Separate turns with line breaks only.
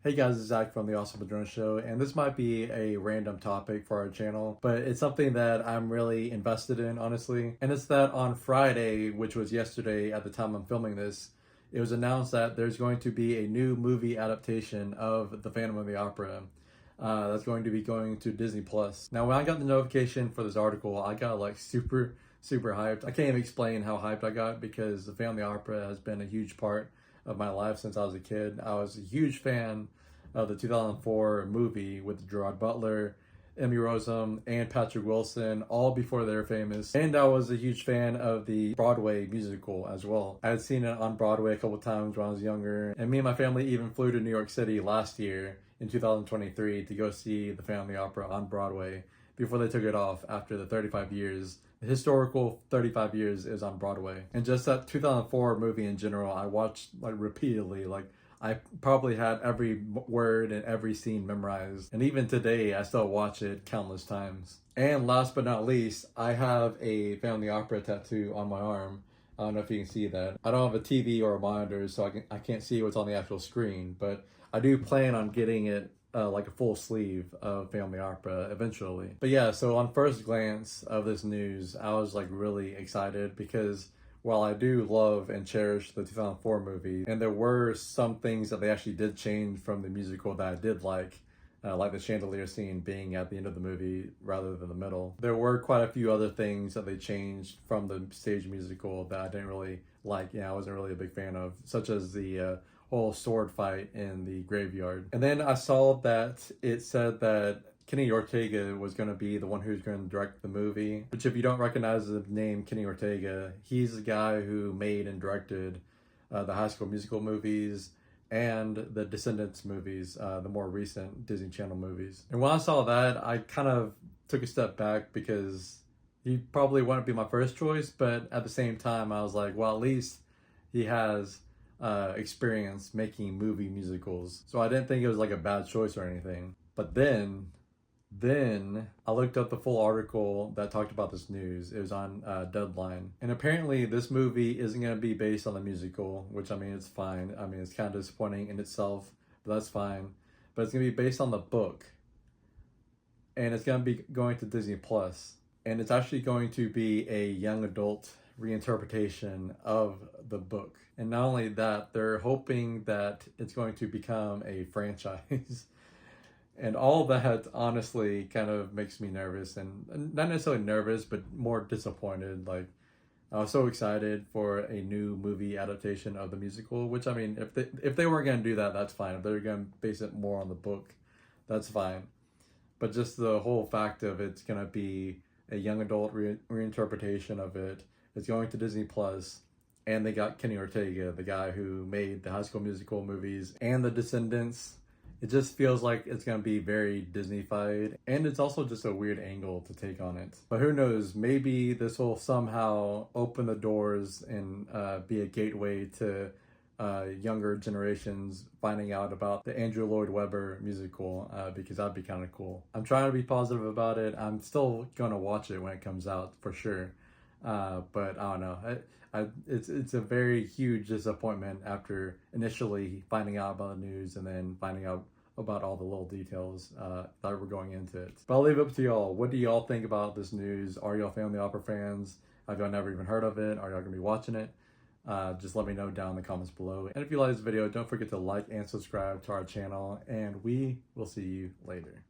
Hey guys, it's Zach from the Awesome Madrona Show, and this might be a random topic for our channel, but it's something that I'm really invested in, honestly. And it's that on Friday, which was yesterday at the time I'm filming this, it was announced that there's going to be a new movie adaptation of The Phantom of the Opera that's going to be going to Disney Plus. Now, when I got the notification for this article, I got like super hyped. I can't even explain how hyped I got because The Phantom of the Opera has been a huge part of my life since I was a kid. I was a huge fan of the 2004 movie with Gerard Butler, Emmy Rossum, and Patrick Wilson, all before they were famous. And I was a huge fan of the Broadway musical as well. I had seen it on Broadway a couple times when I was younger, and me and my family even flew to New York City last year in 2023 to go see the Family Opera on Broadway before they took it off after the 35 years. The historical 35 years is on Broadway. And just that 2004 movie in general, I watched like repeatedly. Like I probably had every word and every scene memorized. And even today, I still watch it countless times. And last but not least, I have a Family Opera tattoo on my arm. I don't know if you can see that. I don't have a TV or a monitor, so I can't see what's on the actual screen, but I do plan on getting it like a full sleeve of Family Opera eventually. But yeah, so on first glance of this news, I was like really excited because while I do love and cherish the 2004 movie, and there were some things that they actually did change from the musical that I did like the chandelier scene being at the end of the movie rather than the middle. There were quite a few other things that they changed from the stage musical that I didn't really like. Yeah, I wasn't really a big fan of, such as the whole sword fight in the graveyard. And then I saw that it said that Kenny Ortega was going to be the one who's going to direct the movie, which if you don't recognize the name Kenny Ortega, he's the guy who made and directed the High School Musical movies and the Descendants movies, the more recent Disney Channel movies. And when I saw that, I kind of took a step back because he probably wouldn't be my first choice, but at the same time, I was like, well, at least he has experience making movie musicals. So I didn't think it was like a bad choice or anything. But then I looked up the full article that talked about this news. It was on Deadline. And apparently this movie isn't going to be based on the musical, which I mean, it's fine. I mean, it's kind of disappointing in itself, but that's fine. But it's going to be based on the book. And it's going to be going to Disney Plus. And it's actually going to be a young adult reinterpretation of the book. And not only that, they're hoping that it's going to become a franchise. And all that honestly kind of makes me nervous, and not necessarily nervous, but more disappointed. Like, I was so excited for a new movie adaptation of the musical, which I mean, if they weren't going to do that, that's fine. If they're going to base it more on the book, that's fine. But just the whole fact of it's going to be a young adult reinterpretation of it. It's going to Disney Plus, and they got Kenny Ortega, the guy who made the High School Musical movies and the Descendants. It just feels like it's going to be very Disney-fied, and it's also just a weird angle to take on it. But who knows, maybe this will somehow open the doors and be a gateway to younger generations finding out about the Andrew Lloyd Webber musical, because that'd be kind of cool. I'm trying to be positive about it. I'm still going to watch it when it comes out, for sure. But I don't know. It's a very huge disappointment after initially finding out about the news and then finding out about all the little details that were going into it. But I'll leave it up to y'all. What do y'all think about this news? Are y'all Family Opera fans? Have y'all never even heard of it? Are y'all gonna be watching it? Just let me know down in the comments below. And if you like this video, don't forget to like and subscribe to our channel, and we will see you later.